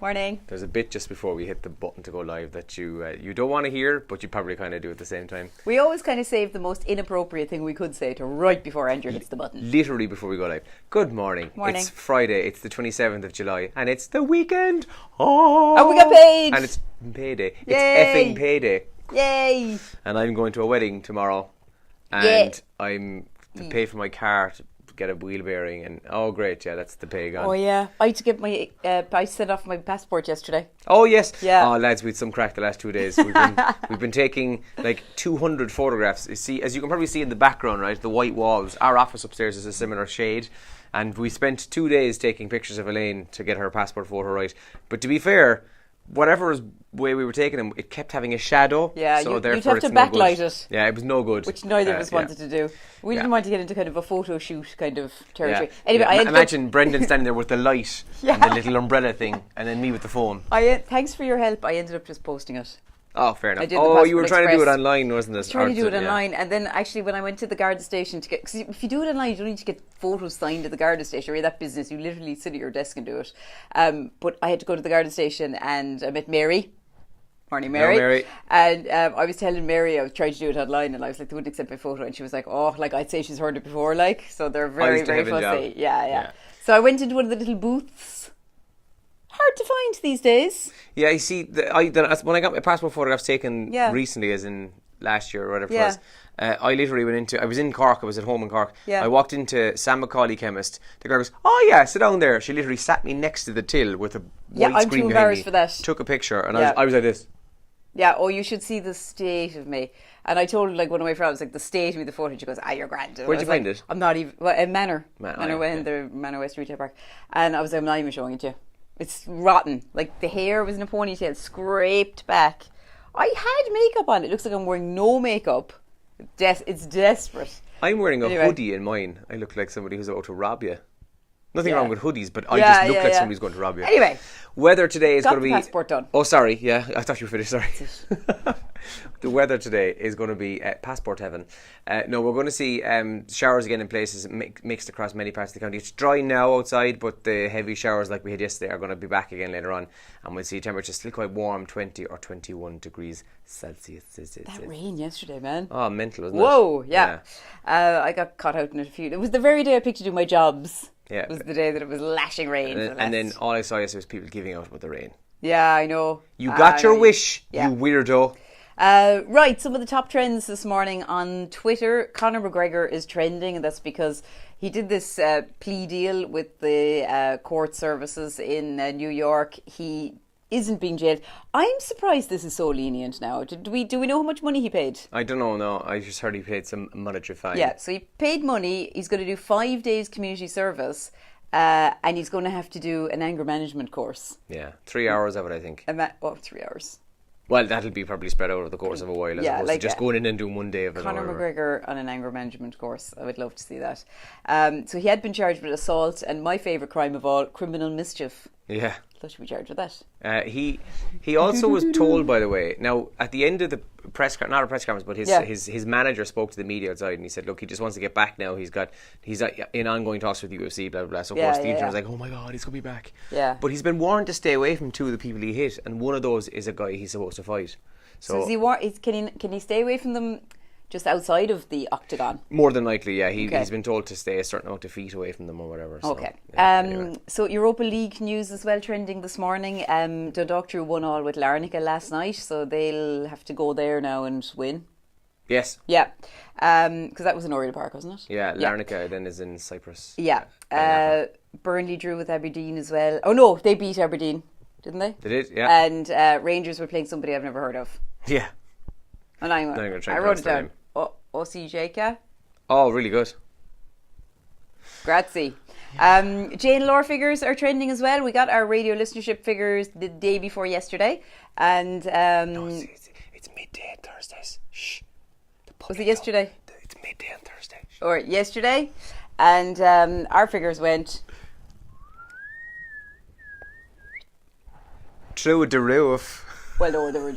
Morning. There's a bit just before we hit the button to go live that you don't want to hear, but you probably kind of do at the same time. We always kind of save the most inappropriate thing we could say to right before Andrew hits the button. Literally before we go live. Good morning. Morning. It's Friday. It's the 27th of July, and it's the weekend. Oh, and we got paid. And it's payday. Yay. It's effing payday. Yay! And I'm going to a wedding tomorrow, and I'm to pay for my car to get a wheel bearing, and oh great, yeah, that's the pay gone. Oh yeah, I had to get my I sent off my passport yesterday. Oh yes, yeah. Oh lads, we had some crack the last 2 days. We've been taking like 200 photographs. You see, as you can probably see in the background, right, the white walls. Our office upstairs is a similar shade, and we spent 2 days taking pictures of Elaine to get her passport photo right. But to be fair, whatever way we were taking them, it kept having a shadow. Yeah, so you'd therefore have to it's no backlight good. it. Yeah, it was no good. Which neither of us wanted to do. We didn't want to get into kind of a photo shoot kind of territory. Yeah. Anyway, I imagine Brendan standing there with the light and the little umbrella thing, and then me with the phone. Thanks for your help. I ended up just posting it. Oh, fair enough. Oh, you were trying to do it online, wasn't it? I was trying to do it online, and then actually when I went to the Garda station to get, because if you do it online, you don't need to get photos signed at the Garda station or that business. You literally sit at your desk and do it. But I had to go to the Garda station, and I met Mary. Morning, Mary. Hello, Mary. And I was telling Mary I was trying to do it online, and I was like, they wouldn't accept my photo, and she was like, oh, like I'd say she's heard it before, like, so they're very, very fussy. Yeah. So I went into one of the little booths. Hard to find these days. Yeah, you see, when I got my passport photographs taken recently, as in last year or whatever it was, I literally I was in Cork, I was at home in Cork. Yeah. I walked into Sam McCauley Chemist. The girl goes, oh yeah, sit down there. She literally sat me next to the till with a white screen behind me. I'm too embarrassed for that. Took a picture, and I was like this. Yeah, you should see the state of me. And I told like one of my friends, like, the state of me, the photo, and she goes, you're grand. Where'd you find it? I'm not even, in Manor. The Manor West Retail Park. And I was like, I'm not even showing it to you. It's rotten. Like, the hair was in a ponytail, scraped back. I had makeup on. It looks like I'm wearing no makeup. It's desperate. I'm wearing a hoodie in mine. I look like somebody who's about to rob you. Nothing wrong with hoodies, but I just look like somebody's going to rob you. Anyway. Weather today is going to be... Got the passport done. Oh, sorry. Yeah, I thought you were finished. Sorry. The weather today is going to be passport heaven. No, we're going to see showers again in places mixed across many parts of the county. It's dry now outside, but the heavy showers like we had yesterday are going to be back again later on. And we'll see temperatures still quite warm, 20 or 21 degrees Celsius. That rain yesterday, man. Oh, mental, wasn't it? Whoa, yeah. I got caught out in a few... It was the very day I picked to do my jobs. Yeah. It was the day that it was lashing rain. And then all I saw yesterday was people giving out with the rain. Yeah, I know. You got your wish, you weirdo. Right, some of the top trends this morning on Twitter. Conor McGregor is trending, and that's because he did this plea deal with the court services in New York. He isn't being jailed. I'm surprised this is so lenient now. Do we know how much money he paid? I don't know, no. I just heard he paid some monetary fine. Yeah, so he paid money. He's going to do 5 days community service, and he's going to have to do an anger management course. Yeah, 3 hours of it, I think. 3 hours. Well, that'll be probably spread out over the course of a while, as opposed to just going in and doing 1 day of it. Conor McGregor on an anger management course. I would love to see that. So he had been charged with assault, and my favourite crime of all, criminal mischief. Yeah. Thought he'd be charged with that. He also was told, by the way, now at the end of the not a press conference, but his manager spoke to the media outside, and he said, look, he just wants to get back now. He's in ongoing talks with the UFC, blah blah blah. So of course the internet was like, oh my god, he's gonna be back. Yeah. But he's been warned to stay away from 2 of the people he hit, and one of those is a guy he's supposed to fight. So is can he stay away from them just outside of the octagon? More than likely, yeah. He's been told to stay a certain amount of feet away from them or whatever. Okay. So, anyway. So Europa League news as well trending this morning. Dundalk drew 1-1 with Larnaca last night, so they'll have to go there now and win. Yes. Yeah. Because that was in Oriel Park, wasn't it? Yeah, Larnaca then is in Cyprus. Yeah. Burnley drew with Aberdeen as well. Oh no, they beat Aberdeen, didn't they? They did, yeah. And Rangers were playing somebody I've never heard of. Yeah. And I wrote it down. OCJK. Oh, really good. Grazie. Jane Lore figures are trending as well. We got our radio listenership figures the day before yesterday, and no, it's midday on Thursdays. Shh. Was it yesterday? It's midday on Thursday. Or yesterday, and our figures went through the roof. Well, no, they were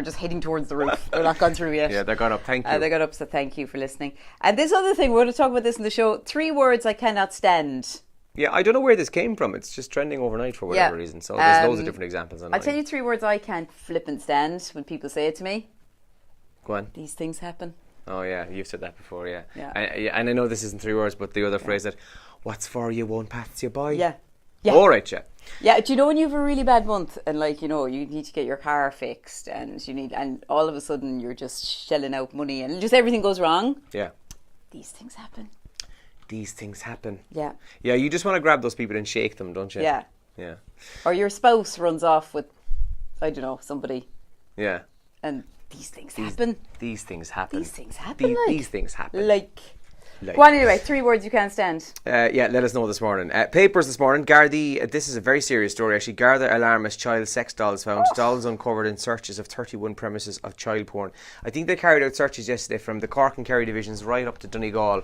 just heading towards the roof. They're not gone through yet. Yeah, they're gone up. Thank you. They got up, so thank you for listening. And this other thing, we're going to talk about this in the show. 3 words I cannot stand. Yeah, I don't know where this came from. It's just trending overnight for whatever reason. So there's loads of different examples online. I'll tell you 3 words I can't flip and stand when people say it to me. Go on. These things happen. Oh yeah, you've said that before, yeah. Yeah. And I know this isn't 3 words, but the other phrase that, what's for you won't pass you by. Yeah. All right, yeah. Yeah, do you know when you have a really bad month and like, you know, you need to get your car fixed and all of a sudden you're just shelling out money and just everything goes wrong? Yeah. These things happen. These things happen. Yeah. Yeah, you just want to grab those people and shake them, don't you? Yeah. Yeah. Or your spouse runs off with, I don't know, somebody. Yeah. And these things happen. These things happen. These things happen. These things happen. Like. Go on anyway, 3 words you can't stand. Yeah, let us know this morning. Papers this morning. Gardaí, this is a very serious story actually. Garda alarmist child sex dolls found. Dolls uncovered in searches of 31 premises of child porn. I think they carried out searches yesterday from the Cork and Kerry divisions right up to Donegal.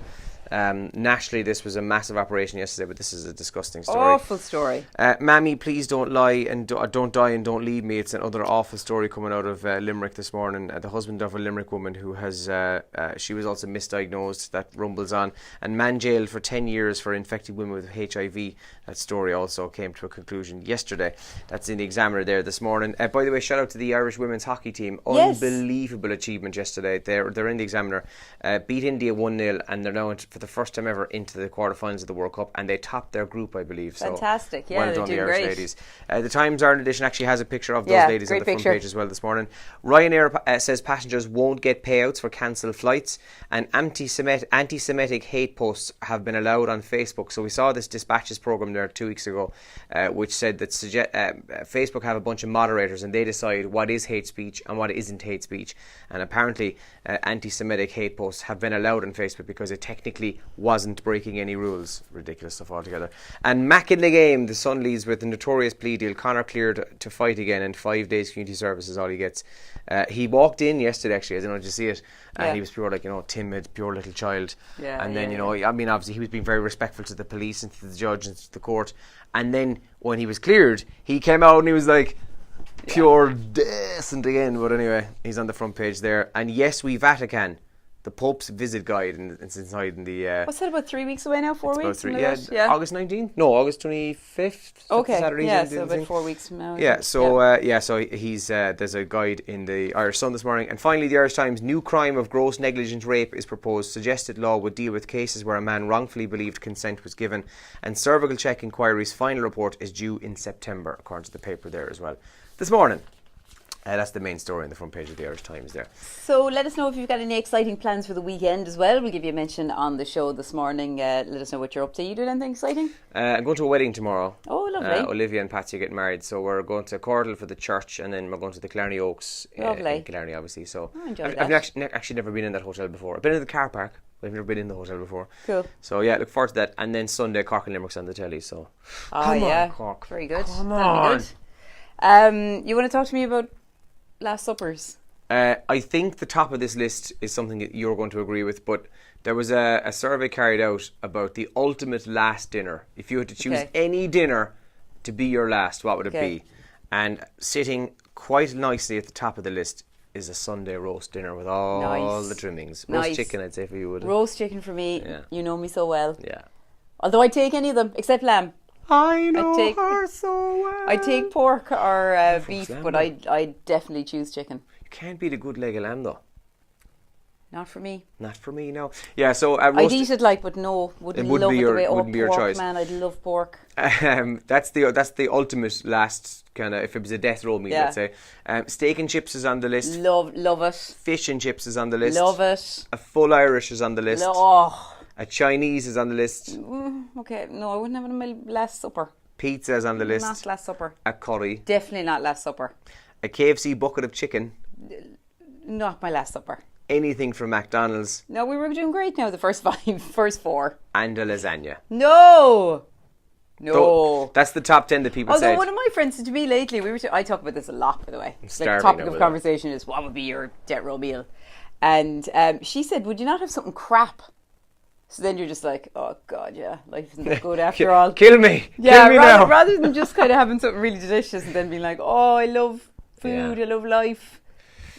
Nationally, this was a massive operation yesterday, but this is a disgusting story. Awful story. Mammy, please don't lie and don't die and don't leave me. It's another awful story coming out of Limerick this morning. The husband of a Limerick woman who has, she was also misdiagnosed, that rumbles on, and man jailed for 10 years for infecting women with HIV. That story also came to a conclusion yesterday. That's in the Examiner there this morning. By the way, shout out to the Irish women's hockey team. Yes. Unbelievable achievement yesterday. They're in the Examiner. Beat India 1-0 and they're now for the first time ever into the quarterfinals of the World Cup, and they topped their group, I believe. Fantastic. So, Yeah, well done, they're the doing Irish great. ladies. The Times Ireland edition actually has a picture of those ladies on the front page as well this morning. Ryanair says passengers won't get payouts for cancelled flights, and anti-Semitic hate posts have been allowed on Facebook. So we saw this dispatches program there 2 weeks ago, which said that Facebook have a bunch of moderators and they decide what is hate speech and what isn't hate speech. And apparently anti-Semitic hate posts have been allowed on Facebook because it technically wasn't breaking any rules. Ridiculous stuff altogether. And Mac in the game, the Sun leads with the notorious plea deal. Connor cleared to fight again, and 5 days community service is all he gets. He walked in yesterday actually, I don't know, did you see it? And he was pure, like, you know, timid, pure little child. And then, you know, I mean, obviously he was being very respectful to the police and to the judge and to the court. And then when he was cleared, he came out and he was like, pure decent again. But anyway, he's on the front page there. And yes, we Vatican, the Pope's visit guide, and it's inside in the... What's that, about 3 weeks away now? 4 weeks? August 19th? No, August 25th. Okay, Saturday, yeah, so about 4 weeks from now. Yeah, so so he's there's a guide in the Irish Sun this morning. And finally, the Irish Times, new crime of gross negligent rape is proposed. Suggested law would deal with cases where a man wrongfully believed consent was given. And cervical check inquiry's final report is due in September, according to the paper there as well. This morning. That's the main story on the front page of the Irish Times there. So let us know if you've got any exciting plans for the weekend as well. We'll give you a mention on the show this morning. Let us know what you're up to. You doing anything exciting? I'm going to a wedding tomorrow. Oh, lovely. Olivia and Patsy are getting married. So we're going to Cordle for the church, and then we're going to the Killarney Oaks in Killarney, obviously. So I've actually never been in that hotel before. I've been in the car park, but I've never been in the hotel before. Cool. So yeah, look forward to that. And then Sunday, Cork and Limerick's on the telly. So come on, Cork. Very good. Come on. Good. You want to talk to me about Last Suppers? I think the top of this list is something that you're going to agree with, but there was a survey carried out about the ultimate last dinner. If you had to choose any dinner to be your last, what would it be? And sitting quite nicely at the top of the list is a Sunday roast dinner with all the trimmings. Roast chicken, I'd say, for you, would it? Roast chicken for me. Yeah. You know me so well. Yeah. Although I'd take any of them except lamb. I know her so well. I take pork or beef, but I definitely choose chicken. You can't beat a good leg of lamb, though. Not for me. Not for me, no. Yeah, so I'd eat it but no, wouldn't love it the way. Wouldn't be your choice, man. I'd love pork. That's the ultimate last kind of, if it was a death row meal, let's say. Steak and chips is on the list. Love it. Fish and chips is on the list. Love it. A full Irish is on the list. A Chinese is on the list. Okay, no, I wouldn't have it on my last supper. Pizza is on the list. Not last supper. A curry. Definitely not last supper. A KFC bucket of chicken. Not my last supper. Anything from McDonald's. No, we were doing great now, the first 4. And a lasagna. No! That's the top 10 that people said. Although one of my friends said to me lately, I talk about this a lot, by the way. The topic of conversation is, what would be your death row meal? And she said, would you not have something crap? So then you're just like, oh God, yeah, life isn't that good after all. Kill me. Yeah, Kill me now. Rather than just kind of having something really delicious and then being like, oh, I love food, I love life.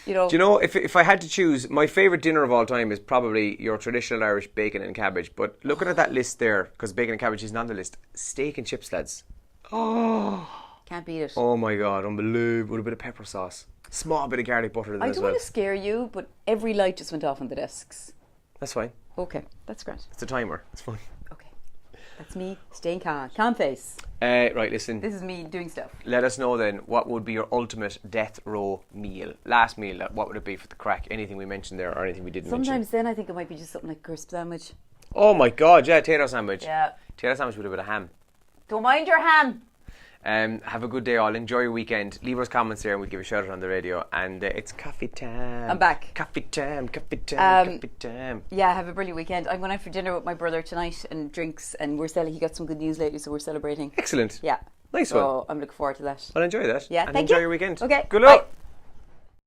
you know. Do you know, if I had to choose, my favourite dinner of all time is probably your traditional Irish bacon and cabbage. But looking at that list there, because bacon and cabbage isn't on the list, steak and chips, lads. Oh. Can't beat it. Oh my God, unbelievable. With a bit of pepper sauce. Small bit of garlic butter in there I as don't well. want to scare you, but every light just went off on the desks. That's fine. Okay, that's great. It's a timer. It's fine. Okay, that's me staying calm. Calm face. Right, listen. This is me doing stuff. Let us know then, what would be your ultimate death row meal? Last meal, what would it be for the crack? Anything we mentioned there or anything we didn't mention? Sometimes then I think it might be just something like a crisp sandwich. Oh my God, yeah, tater sandwich. Yeah. Tater sandwich with a bit of ham. Don't mind your ham. Have a good day all. Enjoy your weekend. Leave us comments here and we'll give you a shout out on the radio. And it's coffee time. I'm back. Coffee time, coffee time, coffee time. Yeah, have a brilliant weekend. I'm going out for dinner with my brother tonight and drinks, and he got some good news lately, so we're celebrating. Excellent. Yeah. Nice so one. I'm looking forward to that. Well, enjoy that. Yeah, and thank enjoy you. your weekend. Okay. Good luck. Bye.